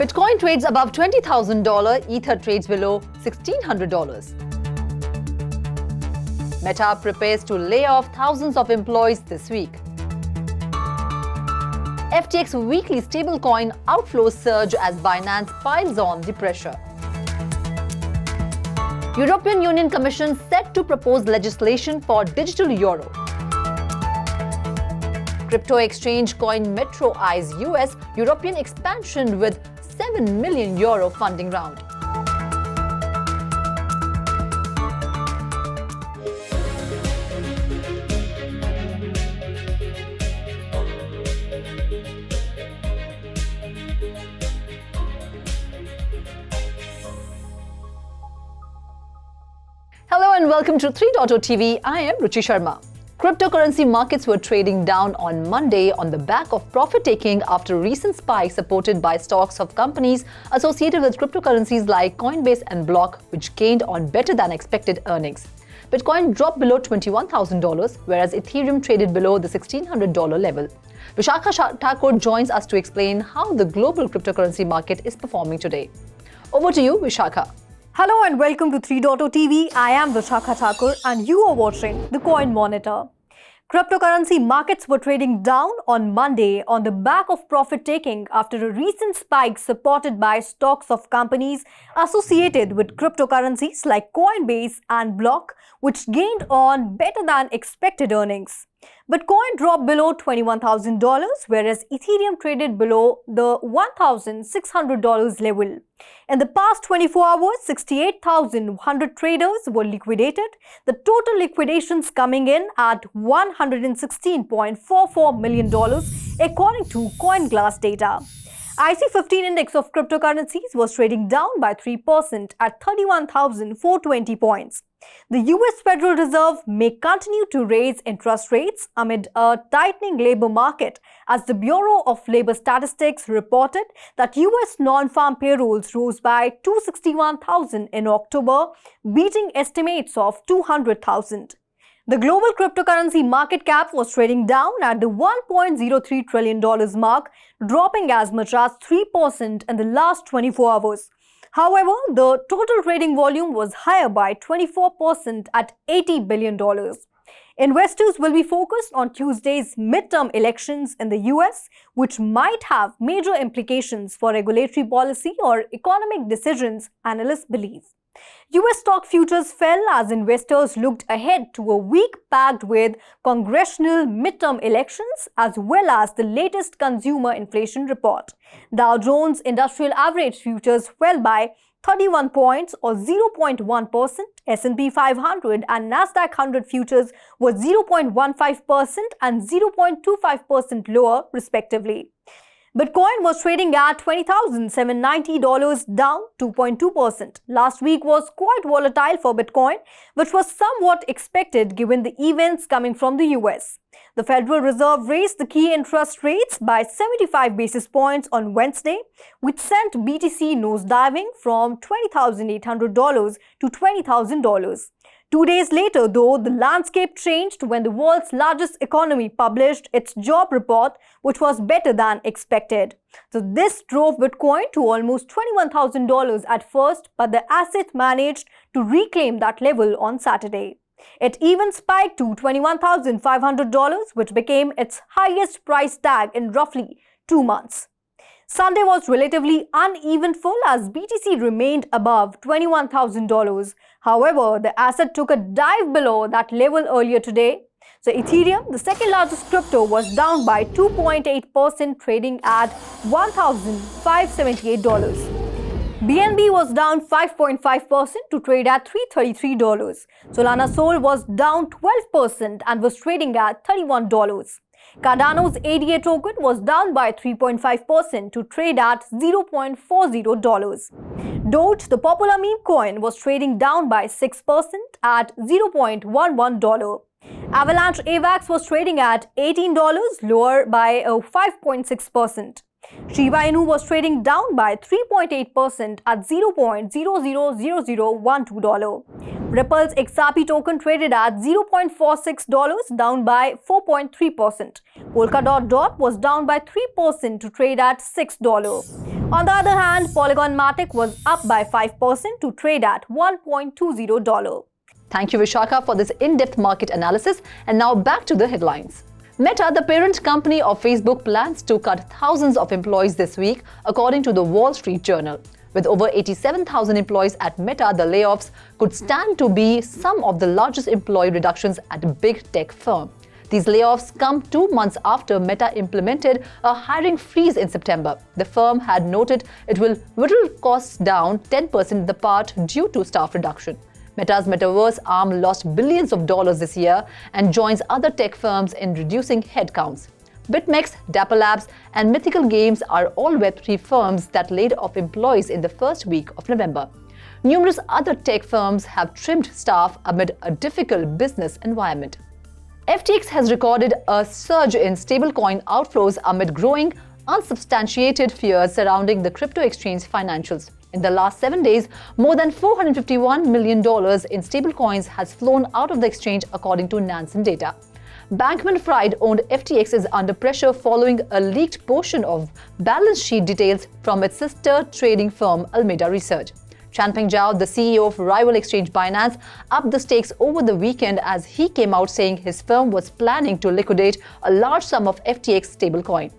Bitcoin trades above $20,000, Ether trades below $1,600. Meta prepares to lay off thousands of employees this week. FTX weekly stablecoin outflows surge as Binance piles on the pressure. European Union Commission set to propose legislation for digital euro. Crypto exchange Coinmetro eyes US-European expansion with €7 million funding round. Hello and welcome to 3.0 TV. I am Ruchi Sharma. Cryptocurrency markets were trading down on Monday on the back of profit-taking after recent spikes supported by stocks of companies associated with cryptocurrencies like Coinbase and Block, which gained on better-than-expected earnings. Bitcoin dropped below $21,000, whereas Ethereum traded below the $1,600 level. Vishakha Thakur joins us to explain how the global cryptocurrency market is performing today. Over to you, Vishakha. Hello and welcome to 3.0 TV. I am Vishakha Thakur and you are watching the Coin Monitor. Cryptocurrency markets were trading down on Monday on the back of profit-taking after a recent spike supported by stocks of companies associated with cryptocurrencies like Coinbase and Block, which gained on better-than-expected earnings. Bitcoin dropped below $21,000, whereas Ethereum traded below the $1,600 level. In the past 24 hours, 68,100 traders were liquidated, the total liquidations coming in at $116.44 million, according to CoinGlass data. IC15 index of cryptocurrencies was trading down by 3% at 31,420 points. The US Federal Reserve may continue to raise interest rates amid a tightening labor market, as the Bureau of Labor Statistics reported that US non-farm payrolls rose by 261,000 in October, beating estimates of 200,000. The global cryptocurrency market cap was trading down at the $1.03 trillion mark, dropping as much as 3% in the last 24 hours. However, the total trading volume was higher by 24% at $80 billion. Investors will be focused on Tuesday's midterm elections in the US, which might have major implications for regulatory policy or economic decisions, analysts believe. US stock futures fell as investors looked ahead to a week packed with congressional midterm elections as well as the latest consumer inflation report. Dow Jones Industrial Average futures fell by 31 points or 0.1%. S&P 500 and Nasdaq 100 futures were 0.15% and 0.25% lower respectively. Bitcoin was trading at $20,790, down 2.2%. Last week was quite volatile for Bitcoin, which was somewhat expected given the events coming from the US. The Federal Reserve raised the key interest rates by 75 basis points on Wednesday, which sent BTC nosediving from $20,800 to $20,000. 2 days later, though, the landscape changed when the world's largest economy published its job report, which was better than expected. So this drove Bitcoin to almost $21,000 at first, but the asset managed to reclaim that level on Saturday. It even spiked to $21,500, which became its highest price tag in roughly 2 months. Sunday was relatively uneventful as BTC remained above $21,000. However, the asset took a dive below that level earlier today. So Ethereum, the second largest crypto, was down by 2.8%, trading at $1,578. BNB was down 5.5% to trade at $333. Solana Sol was down 12% and was trading at $31. Cardano's ADA token was down by 3.5% to trade at $0.40. Doge, the popular meme coin, was trading down by 6% at $0.11. Avalanche AVAX was trading at $18, lower by 5.6%. Shiba Inu was trading down by 3.8% at $0.000012. Ripple's XRP token traded at $0.46, down by 4.3%. Polkadot was down by 3% to trade at $6. On the other hand, Polygon Matic was up by 5% to trade at $1.20. Thank you, Vishakha, for this in-depth market analysis. And now back to the headlines. Meta, the parent company of Facebook, plans to cut thousands of employees this week, according to the Wall Street Journal. With over 87,000 employees at Meta, the layoffs could stand to be some of the largest employee reductions at a big tech firm. These layoffs come 2 months after Meta implemented a hiring freeze in September. The firm had noted it will whittle costs down 10% in the part due to staff reduction. Meta's Metaverse arm lost billions of dollars this year and joins other tech firms in reducing headcounts. BitMEX, Dapper Labs, and Mythical Games are all Web3 firms that laid off employees in the first week of November. Numerous other tech firms have trimmed staff amid a difficult business environment. FTX has recorded a surge in stablecoin outflows amid growing, unsubstantiated fears surrounding the crypto exchange financials. In the last 7 days, more than $451 million in stablecoins has flown out of the exchange, according to Nansen data. Bankman-Fried owned FTX is under pressure following a leaked portion of balance sheet details from its sister trading firm Alameda Research. Chanpeng Zhao, the CEO of rival exchange Binance, upped the stakes over the weekend as he came out saying his firm was planning to liquidate a large sum of FTX stablecoin.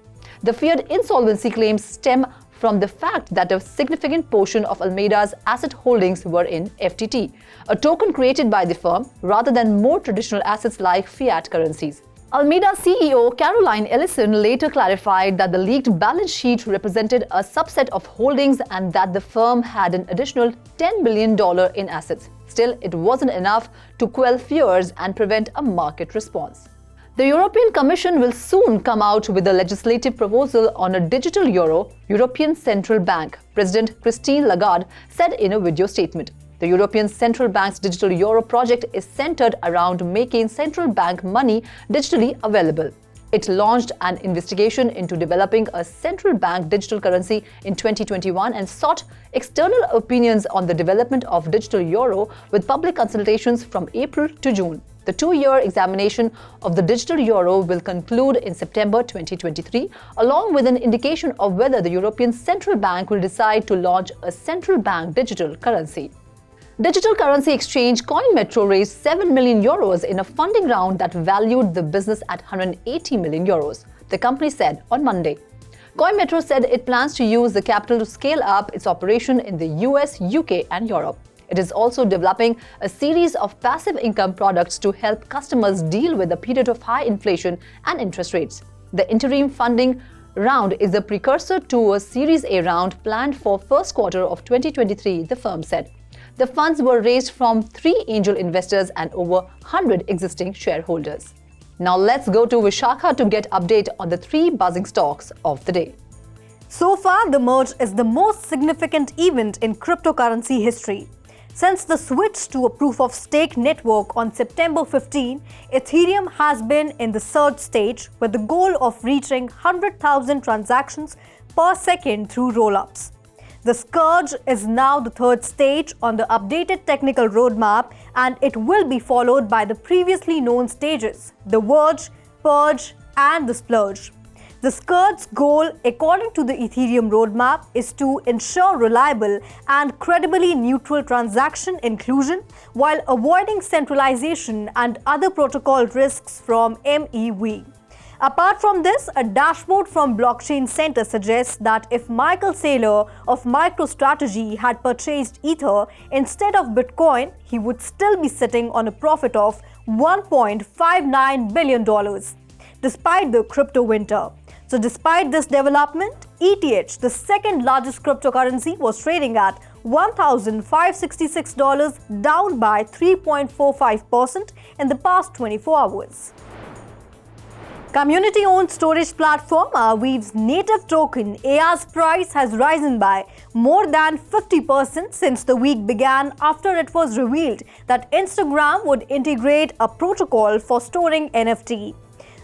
The feared insolvency claims stem from the fact that a significant portion of Alameda's asset holdings were in FTT, a token created by the firm, rather than more traditional assets like fiat currencies. Alameda CEO Caroline Ellison later clarified that the leaked balance sheet represented a subset of holdings and that the firm had an additional $10 billion in assets. Still, it wasn't enough to quell fears and prevent a market response. The European Commission will soon come out with a legislative proposal on a digital euro, European Central Bank, President Christine Lagarde said in a video statement. The European Central Bank's digital euro project is centered around making central bank money digitally available. It launched an investigation into developing a central bank digital currency in 2021 and sought external opinions on the development of digital euro with public consultations from April to June. The 2-year examination of the digital euro will conclude in September 2023, along with an indication of whether the European Central Bank will decide to launch a central bank digital currency. Digital currency exchange Coinmetro raised 7 million euros in a funding round that valued the business at 180 million euros, the company said on Monday. Coinmetro said it plans to use the capital to scale up its operation in the US, UK, and Europe. It is also developing a series of passive income products to help customers deal with a period of high inflation and interest rates. The interim funding round is a precursor to a Series A round planned for first quarter of 2023, the firm said. The funds were raised from 3 angel investors and over 100 existing shareholders. Now let's go to Vishakha to get update on the 3 buzzing stocks of the day. So far, the merge is the most significant event in cryptocurrency history. Since the switch to a proof-of-stake network on September 15, Ethereum has been in the surge stage with the goal of reaching 100,000 transactions per second through rollups. The Scourge is now the 3rd stage on the updated technical roadmap, and it will be followed by the previously known stages, the Verge, Purge, and the Splurge. The Scourge's goal, according to the Ethereum roadmap, is to ensure reliable and credibly neutral transaction inclusion while avoiding centralization and other protocol risks from MEV. Apart from this, a dashboard from Blockchain Center suggests that if Michael Saylor of MicroStrategy had purchased Ether instead of Bitcoin, he would still be sitting on a profit of $1.59 billion, despite the crypto winter. So despite this development, ETH, the second largest cryptocurrency, was trading at $1,566, down by 3.45% in the past 24 hours. Community-owned storage platform Aweave's native token AR's price has risen by more than 50% since the week began after it was revealed that Instagram would integrate a protocol for storing NFT.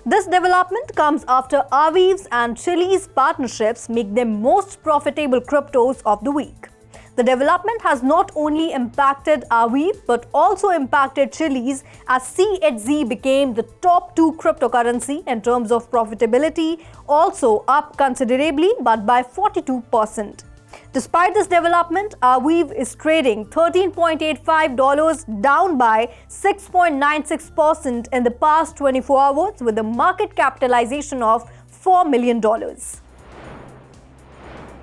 This development comes after Aweave's and Chili's partnerships make them most profitable cryptos of the week. The development has not only impacted Aviv but also impacted Chiliz, as CHZ became the top 2 cryptocurrency in terms of profitability, also up considerably but by 42%. Despite this development, Aviv is trading $13.85, down by 6.96% in the past 24 hours, with a market capitalization of $4 million.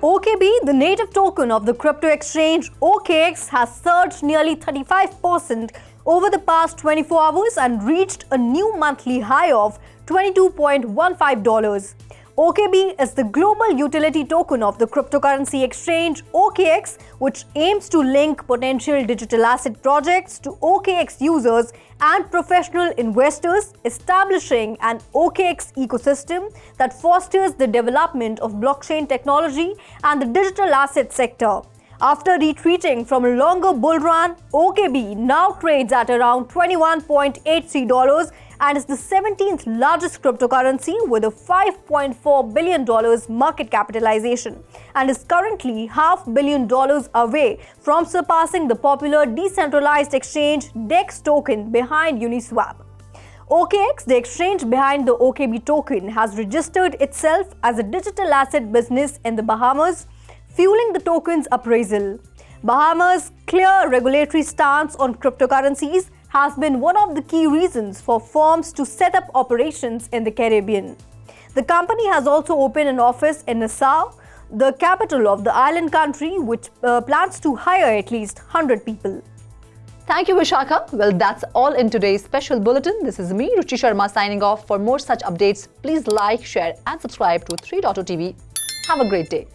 OKB, the native token of the crypto exchange OKX, has surged nearly 35% over the past 24 hours and reached a new monthly high of $22.15. OKB is the global utility token of the cryptocurrency exchange OKX, which aims to link potential digital asset projects to OKX users and professional investors, establishing an OKX ecosystem that fosters the development of blockchain technology and the digital asset sector. After retreating from a longer bull run, OKB now trades at around $21.83 and is the 17th largest cryptocurrency with a $5.4 billion market capitalization, and is currently $500 million away from surpassing the popular decentralized exchange DEX token behind Uniswap. OKX, the exchange behind the OKB token, has registered itself as a digital asset business in the Bahamas, fueling the token's appraisal. Bahamas' clear regulatory stance on cryptocurrencies has been one of the key reasons for firms to set up operations in the Caribbean. The company has also opened an office in Nassau, the capital of the island country, which plans to hire at least 100 people. Thank you, Vishakha. Well, that's all in today's special bulletin. This is me, Ruchi Sharma, signing off. For more such updates, please like, share and subscribe to 3.0 TV. Have a great day.